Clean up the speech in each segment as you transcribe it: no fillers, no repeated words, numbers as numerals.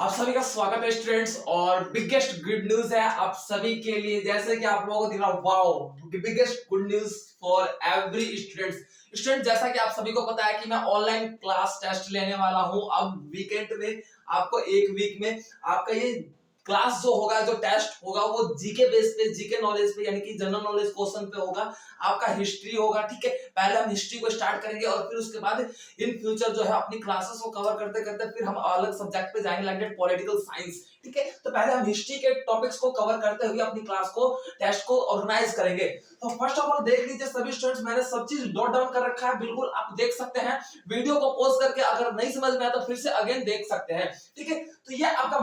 आप सभी का स्वागत है स्टूडेंट्स। और बिगेस्ट गुड न्यूज है आप सभी के लिए, जैसे कि आप लोगों को दिख रहा wow biggest good news for every student. जैसा कि आप सभी को पता है कि मैं ऑनलाइन क्लास टेस्ट लेने वाला हूं अब वीकेंड में। आपको एक वीक में आपका ये क्लास जो होगा, जो टेस्ट होगा वो जीके बेस पे, जीके नॉलेज पे, यानी कि जनरल नॉलेज क्वेश्चन पे होगा। आपका हिस्ट्री होगा, ठीक है। पहले हम हिस्ट्री को स्टार्ट करेंगे और फिर उसके बाद इन फ्यूचर जो है अपनी क्लासेस को कवर करते करते फिर हम अलग सब्जेक्ट पे जाएंगे, लाइक पॉलिटिकल साइंस, ठीक है। तो पहले हम हिस्ट्री के टॉपिक्स को कवर करते हुए अपनी क्लास को, टेस्ट को ऑर्गेनाइज करेंगे। तो फर्स्ट ऑफ ऑल देख लीजिए सभी स्टूडेंट्स, मैंने सब चीज नोट डाउन कर रखा है, बिल्कुल आप देख सकते हैं। वीडियो को पॉज करके अगर नहीं समझ में आया तो फिर से अगेन देख सकते हैं, ठीक है। तो ये आपका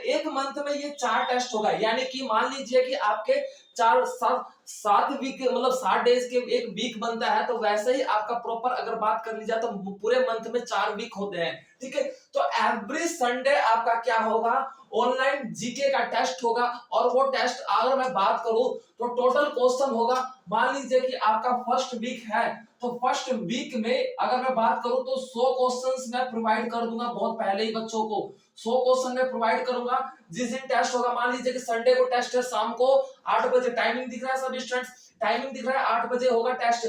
एक मंथ में ये 4 टेस्ट होगा, यानी कि मान लीजिए कि आपके 7 वीक मतलब 60 डेज के एक वीक बनता है, तो वैसे ही आपका प्रॉपर अगर बात कर ली जाए तो पूरे मंथ में 4 वीक होते हैं, ठीक है। तो एवरी संडे आपका क्या होगा, ऑनलाइन जीके का टेस्ट होगा। और वो टेस्ट अगर मैं बात करूं तो टोटल क्वेश्चन होगा, मान लीजिए कि आपका फर्स्ट वीक है, तो फर्स्ट वीक में अगर मैं बात करूं तो 100 क्वेश्चंस मैं प्रोवाइड कर दूंगा बहुत पहले ही बच्चों को। 100 क्वेश्चन मैं प्रोवाइड करूंगा जिस दिन टेस्ट होगा। मान लीजिए कि संडे को टेस्ट है शाम को 8 बजे, टाइमिंग दिख रहा है सभी स्टूडेंट्स, टाइमिंग दिख रहा है 8 बजे होगा टेस्ट।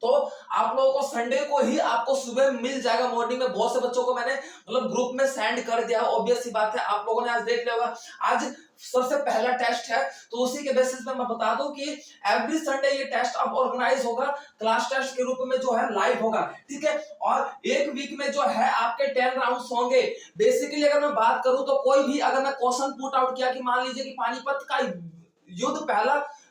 तो आप लोगों को संडे को ही आपको सुबह मिल जाएगा मॉर्निंग में। बहुत से बच्चों को मैंने मतलब ग्रुप में सेंड कर दिया, ऑब्वियस सी बात है आप लोगों ने आज देख लिया होगा। आज सबसे पहला टेस्ट है, तो उसी के बेसिस पे मैं बता दूं कि एवरी संडे ये टेस्ट अब ऑर्गेनाइज होगा क्लास टेस्ट के रूप में, जो है लाइव होगा, ठीक है। और एक वीक में जो है आपके 10 राउंड्स होंगे। बेसिकली अगर मैं बात करूं तो कोई भी अगर मैं क्वेश्चन पुट आउट किया कि मान लीजिए कि पानीपत का युद्ध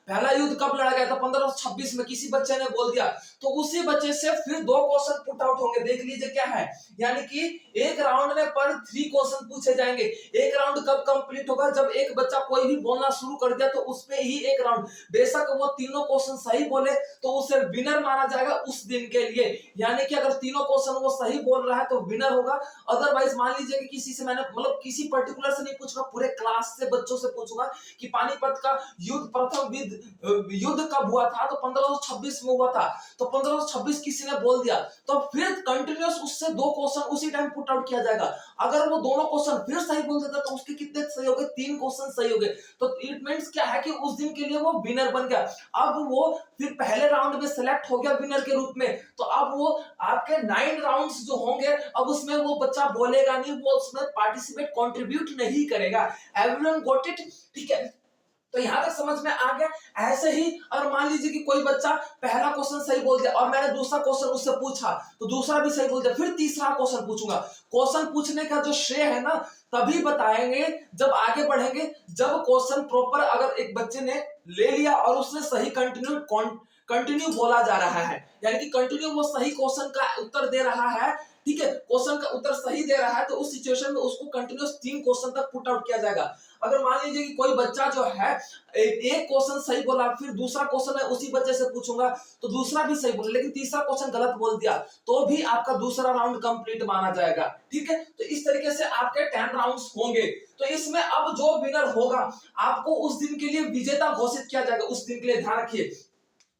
पहला युद्ध कब लड़ा गया था, 1526 में, किसी बच्चे ने बोल दिया, तो उसी बच्चे से फिर 2 क्वेश्चन पुट आउट होंगे। देख लीजिए क्या है, यानी कि एक राउंड में पर 3 क्वेश्चन पूछे जाएंगे। एक राउंड कब कंप्लीट होगा, जब एक बच्चा कोई भी बोलना शुरू कर दिया तो उस पे ही एक राउंड, बेशक वो तीनों क्वेश्चन सही बोले तो उसे विनर माना जाएगा उस दिन के लिए। यानी कि अगर तीनों क्वेश्चन वो सही बोल रहा है तो विनर होगा। अदरवाइज मान लीजिए कि किसी से मैंने मतलब किसी पर्टिकुलर से नहीं पूछूंगा, पूरे क्लास से बच्चों से पूछूंगा कि पानीपत का युद्ध प्रथम युद्ध कब हुआ था, तो 1526 में हुआ था। तो 1526 किसी ने बोल दिया तो फिर कंटिन्यूअस उससे 2 क्वेश्चन उसी टाइम पुट आउट किया जाएगा। अगर वो दोनों क्वेश्चन फिर सही बोल देता तो उसके कितने सही हो गए, 3 क्वेश्चन सही हो गए। तो इट मींस क्या है कि उस दिन के लिए वो विनर बन गया। अब वो फिर पहले राउंड में सिलेक्ट हो गया विनर के रूप में, तो अब वो आपके 9 राउंड्स जो होंगे अब उसमें वो बच्चा बोलेगा नहीं, वो उसमें पार्टिसिपेट कंट्रीब्यूट नहीं करेगा। एवरीवन गॉट इट, ठीक है। तो यहां तक समझ में आ गया। ऐसे ही अगर मान लीजिए कि कोई बच्चा पहला क्वेश्चन सही बोल दिया और मैंने दूसरा क्वेश्चन उससे पूछा तो दूसरा भी सही बोल दिया, फिर तीसरा क्वेश्चन पूछूंगा। क्वेश्चन पूछने का जो श्रेय है ना तभी बताएंगे जब आगे बढ़ेंगे, जब क्वेश्चन प्रॉपर अगर एक बच्चे ने ले लिया और उसने सही कंटिन्यू बोला जा रहा है, यानी कि कंटिन्यू वो सही क्वेश्चन का उत्तर दे रहा है, ठीक है, क्वेश्चन का उत्तर सही दे रहा है, तो उस सिचुएशन में उसको कंटिन्यूअस 3 क्वेश्चन तक पुट आउट किया जाएगा। अगर मान लीजिए कि कोई बच्चा जो है एक क्वेश्चन सही बोला, फिर दूसरा क्वेश्चन मैं उसी बच्चे से पूछूंगा तो दूसरा भी सही बोला, लेकिन तीसरा क्वेश्चन गलत बोल दिया तो भी आपका दूसरा राउंड कंप्लीट माना जाएगा, ठीक है। तो इस तरीके से आपके 10 राउंड्स होंगे। तो इसमें अब जो विनर होगा आपको उस दिन के लिए विजेता घोषित किया जाएगा, उस दिन के लिए ध्यान रखिए।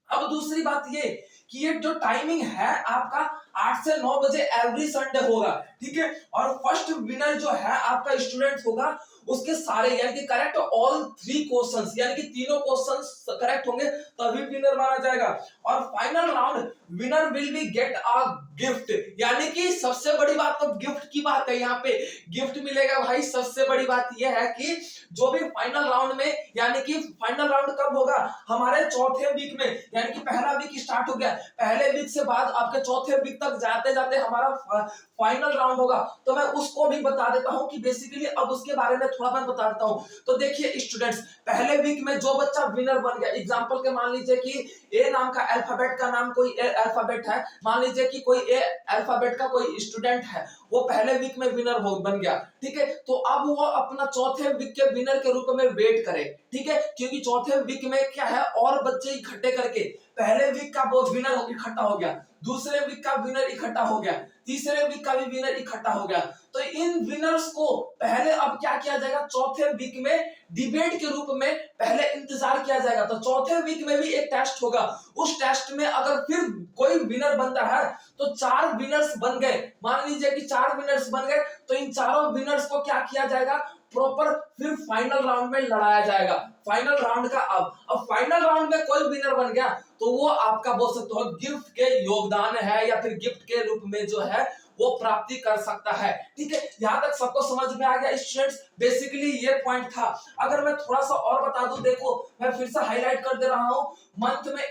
अब दूसरी बात ये कि ये जो टाइमिंग है आपका 8 से 9 बजे एवरी संडे होगा, ठीक है। और फर्स्ट विनर जो है आपका स्टूडेंट होगा, उसके सारे यानी कि करेक्ट ऑल 3 क्वेश्चंस, यानी कि तीनों क्वेश्चंस करेक्ट होंगे तभी विनर माना जाएगा। और final round winner will be get a gift, यानी कि सबसे बड़ी बात तो गिफ्ट की बात है, यहाँ पे गिफ्ट मिलेगा भाई। सबसे बड़ी बात यह है कि जो भी फाइनल राउंड में, यानी कि फाइनल राउंड कब होगा, हमारे चौथे वीक में, यानी कि पहला वीक स्टार्ट हो गया, पहले वीक से बाद आपके चौथे वीक तक जाते जाते हमारा फाइनल राउंड होगा। तो मैं उसको भी बता देता हूं कि बेसिकली अब उसके बारे में थोड़ा मैं बता देता हूं। तो देखिए स्टूडेंट्स, पहले वीक में जो बच्चा विनर बन गया, एग्जांपल के मान लीजिए कि ए नाम का अल्फाबेट का नाम कोई अल्फाबेट है, मान लीजिए कि कोई ए अल्फाबेट का कोई स्टूडेंट है, वो पहले वीक में विनर बन गया, ठीक है। तो अब वो अपना चौथे वीक के विनर के रूप में वेट करे, ठीक है, क्योंकि चौथे वीक में क्या है और बच्चे इकट्ठे करके पहले वीक का वो विनर इकट्ठा हो गया, दूसरे वीक का विनर इकट्ठा हो गया, तीसरे वीक का भी विनर इकट्ठा हो गया। तो इन विनर्स को पहले अब क्या किया जाएगा, चौथे वीक में डिबेट के रूप में पहले इंतजार किया जाएगा। तो चौथे वीक में भी एक टेस्ट होगा, उस टेस्ट में अगर फिर कोई विनर बनता है तो 4 विनर्स बन गए, मान लीजिए कि 4 विनर्स बन गए तो इन चारों विनर्स को क्या किया जाएगा, प्रॉपर फिर फाइनल राउंड में लड़ाया जाएगा। फाइनल राउंड का अब फाइनल राउंड में कोई विनर बन गया तो वो आपका बोल सकते हो गिफ्ट के योगदान है या फिर गिफ्ट के रूप में जो है वो प्राप्ति कर सकता है। ठीक है, यहां तक सबको समझ में आ गया स्टूडेंट्स? बेसिकली ये पॉइंट था। अगर मैं थोड़ा सा और बता दूं, देखो मैं फिर से हाईलाइट कर दे रहा हूं, मंथ में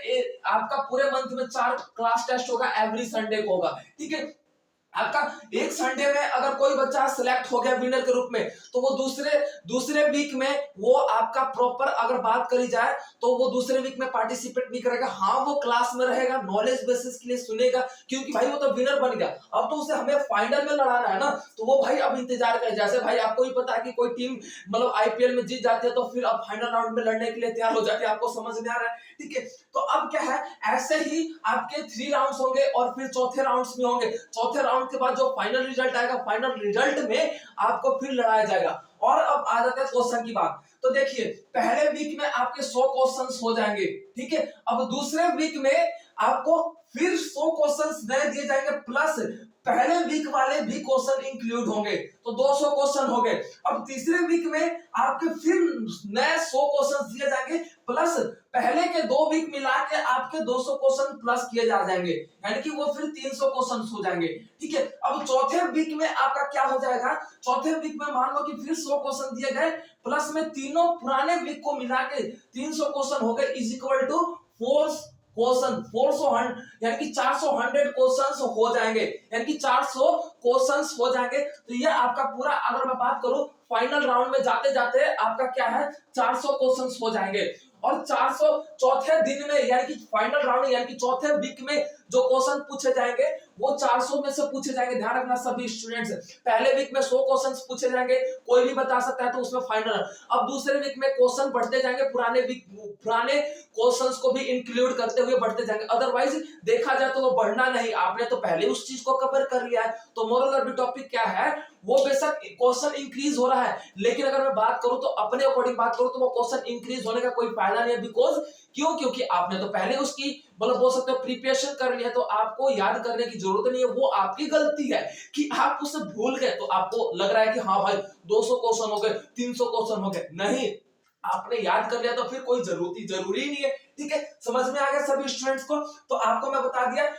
आपका पूरे मंथ में 4 क्लास टेस्ट होगा, एवरी संडे को होगा। ठीक है, आपका एक संडे में अगर कोई बच्चा सिलेक्ट हो गया विनर के रूप में तो वो दूसरे वीक में वो आपका प्रॉपर अगर बात करी जाए तो वो दूसरे वीक में पार्टिसिपेट नहीं करेगा। हाँ, वो क्लास में रहेगा, नॉलेज बेसिस के लिए सुनेगा, क्योंकि भाई वो तो विनर बन गया। अब तो उसे हमें फाइनल में लड़ाना है ना, तो वो भाई अब इंतजार करे। जैसे भाई आपको ही पता है कि कोई टीम मतलब आईपीएल में जीत जाती है तो फिर अब फाइनल राउंड में लड़ने के लिए तैयार हो जाती है। आपको समझ में आ रहा है? ठीक है, तो अब क्या है, ऐसे ही आपके 3 राउंड्स होंगे और फिर चौथे राउंड्स में होंगे। चौथे राउंड के बाद जो फाइनल रिजल्ट आएगा, फाइनल रिजल्ट में आपको फिर लड़ाया जाएगा। और अब आ जाता है क्वेश्चन की बात। तो देखिए, पहले वीक में आपके 100 क्वेश्चंस हो जाएंगे। ठीक है, अब दूसरे वीक में आपको फिर 100 क्वेश्चंस नए दिए जाएंगे, प्लस पहले वीक वाले भी क्वेश्चन इंक्लूड होंगे, तो 200 क्वेश्चन हो गए। अब तीसरे वीक में आपके फिर नए 100 क्वेश्चन दिए जाएंगे, प्लस पहले के 2 वीक मिला के आपके 200 क्वेश्चन प्लस किए जा जाएंगे, यानी कि वो फिर 300 क्वेश्चन हो जाएंगे। ठीक है, अब चौथे वीक में आपका क्या हो जाएगा, चौथे वीक में मान लो कि फिर 100 क्वेश्चन दिए गए, प्लस में तीनों पुराने वीक को मिला के 300 क्वेश्चन हो गए, इज इक्वल टू 400 यानी कि 400 क्वेश्चंस हो जाएंगे, यानी कि 400 क्वेश्चंस हो जाएंगे। तो ये आपका पूरा, अगर मैं बात करूं फाइनल राउंड में जाते जाते आपका क्या है, 400 क्वेश्चंस हो जाएंगे। और 400 चौथे दिन में यानी कि फाइनल राउंड यानी कि चौथे वीक में जो क्वेश्चन पूछे जाएंगे वो 400 में से पूछे जाएंगे। ध्यान रखना सभी स्टूडेंट्स, पहले वीक में 100 क्वेश्चंस पूछे जाएंगे, कोई भी बता सकता है तो उसमें फाइनल। अब दूसरे वीक में क्वेश्चन बढ़ते जाएंगे, पुराने क्वेश्चंस को भी इंक्लूड करते हुए बढ़ते जाएंगे। अदरवाइज देखा जाए तो वो बढ़ना नहीं, आपने तो पहले उस चीज को कवर कर लिया है। तो मोरल ऑफ द टॉपिक क्या है, वो बेशक क्वेश्चन इंक्रीज हो रहा है, लेकिन अगर मैं बात करूं तो अपने अकॉर्डिंग बात करूं तो वो क्वेश्चन इंक्रीज होने का कोई फायदा नहीं है। बिकॉज क्योंकि आपने तो पहले उसकी मतलब बोल सकते हो प्रिपरेशन कर लिया है, तो आपको याद करने की जरूरत नहीं है। वो आपकी गलती है कि आप उसे भूल गए, तो आपको लग रहा है कि हाँ भाई 200 क्वेश्चन हो गए, 300 क्वेश्चन हो गए। नहीं, आपने याद कर लिया तो फिर कोई जरूरी नहीं है। ठीक है, समझ में आ गया सभी स्टूडेंट्स को? तो आपको मैं बता दिया,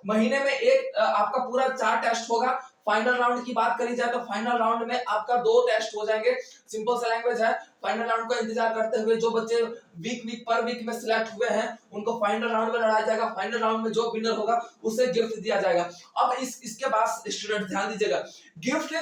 महीने में एक आपका पूरा 4 टेस्ट होगा। फाइनल राउंड की बात करी जाए तो फाइनल राउंड में आपका 2 टेस्ट हो जाएंगे। सिंपल सा लैंग्वेज है, फाइनल राउंड का इंतजार करते हुए जो बच्चे वीक पर वीक में सिलेक्ट हुए हैं उनको फाइनल राउंड में लड़ाया जाएगा। फाइनल राउंड में जो विनर होगा उसे गिफ्ट दिया जाएगा। अब इसके बाद स्टूडेंट ध्यान दीजिएगा, गिफ्ट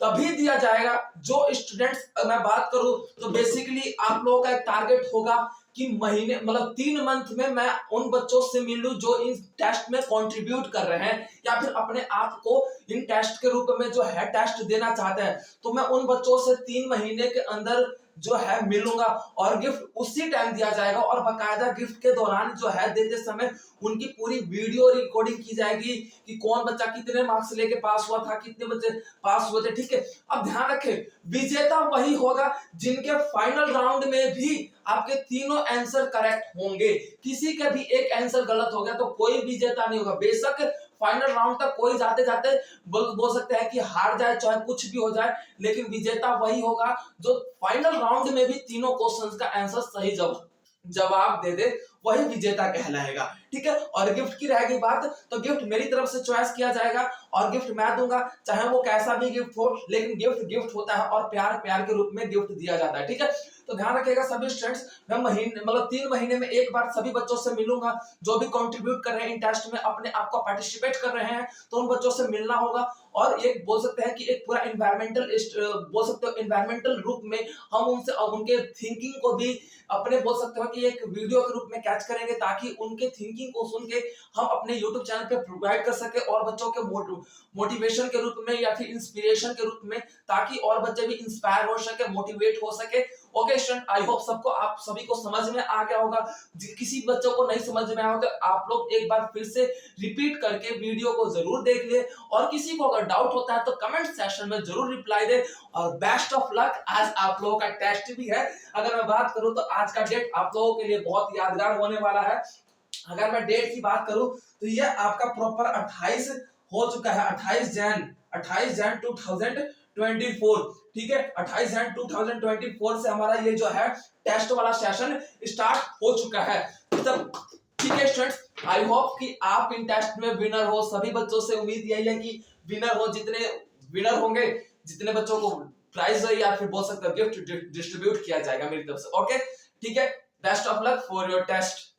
तभी दिया जाएगा जो स्टूडेंट्स, मैं बात करूं तो बेसिकली आप लोगों का एक टारगेट होगा कि महीने मतलब 3 मंथ में मैं उन बच्चों से मिलूं जो इन टेस्ट में कंट्रीब्यूट कर रहे हैं या फिर अपने आप को इन टेस्ट के रूप में जो है टेस्ट देना चाहते हैं। तो मैं उन बच्चों से 3 महीने के अंदर जो है मिलूंगा और गिफ्ट उसी टाइम दिया जाएगा। और बाकायदा गिफ्ट के दौरान जो है देते समय उनकी पूरी वीडियो रिकॉर्डिंग की जाएगी कि कौन बच्चा कितने मार्क्स लेके पास हुआ था, कितने बच्चे पास हुए थे। ठीक है, अब ध्यान रखें, विजेता वही होगा जिनके फाइनल राउंड में भी आपके तीनों आंसर करेक्ट होंगे। किसी का भी एक आंसर गलत हो गया तो कोई विजेता नहीं होगा। बेशक फाइनल राउंड तक कोई जाते जाते बोल सकते हैं कि हार जाए, चाहे कुछ भी हो जाए, लेकिन विजेता वही होगा जो फाइनल राउंड में भी तीनों क्वेश्चंस का आंसर सही जवाब दे दे, वही विजेता कहलाएगा। ठीक है, और गिफ्ट की रहेगी बात तो गिफ्ट मेरी तरफ से चॉइस किया जाएगा और गिफ्ट मैं दूंगा, चाहे वो कैसा भी गिफ्ट हो, लेकिन गिफ्ट होता है और प्यार के रूप में गिफ्ट दिया जाता है। ठीक है, तो ध्यान रखिएगा सभी स्टूडेंट्स, मैं महीने मतलब 3 महीने में एक बार सभी बच्चों से मिलूंगा जो भी कंट्रीब्यूट कर रहे हैं इन टेस्ट में, अपने आप को पार्टिसिपेट कर रहे हैं, तो उन बच्चों से मिलना होगा। और एक बोल सकते हैं कि एक पूरा बोल सकते हो एनवायरमेंटल रूप में हम उनसे उनके थिंकिंग को भी अपने बोल सकते हो कि एक वीडियो के रूप में कैच करेंगे, ताकि उनके थिंकिंग को सुन के हम अपने YouTube चैनल पे प्रोवाइड कर सके और बच्चों के मोटिवेशन के रूप में या फिर इंस्पिरेशन के रूप में, ताकि और बच्चे भी इंस्पायर हो सके, मोटिवेट हो सके। ओके स्टूडेंट, आई होप सबको आप सभी को समझ में आ गया होगा। किसी बच्चों को नहीं समझ में आया हो तो आप लोग एक बार फिर से रिपीट करके वीडियो को जरूर देख ले, और किसी को अगर डाउट होता है तो कमेंट सेक्शन में जरूर रिप्लाई दे। और बेस्ट ऑफ लक, आज आप लोगों का टेस्ट भी है। अगर मैं बात करूं तो आज का डेट आप लोगों के लिए बहुत यादगार होने वाला है। अगर मैं डेट की बात करूं तो ये आपका प्रॉपर 28 हो चुका है, 28 जैन 2023 2024, ठीक है 28 जन 2024 से हमारा ये जो है टेस्ट वाला सेशन स्टार्ट हो चुका है। तब ठीक है स्टूडेंट्स, आई होप कि आप इन टेस्ट में विनर हो। सभी बच्चों से उम्मीद यही है कि विनर हो, जितने विनर होंगे, जितने बच्चों को प्राइज या फिर बोल सकते हो गिफ्ट डिस्ट्रीब्यूट किया जाएगा मेरी तरफ से। ओके ठीक है, best of luck for your test.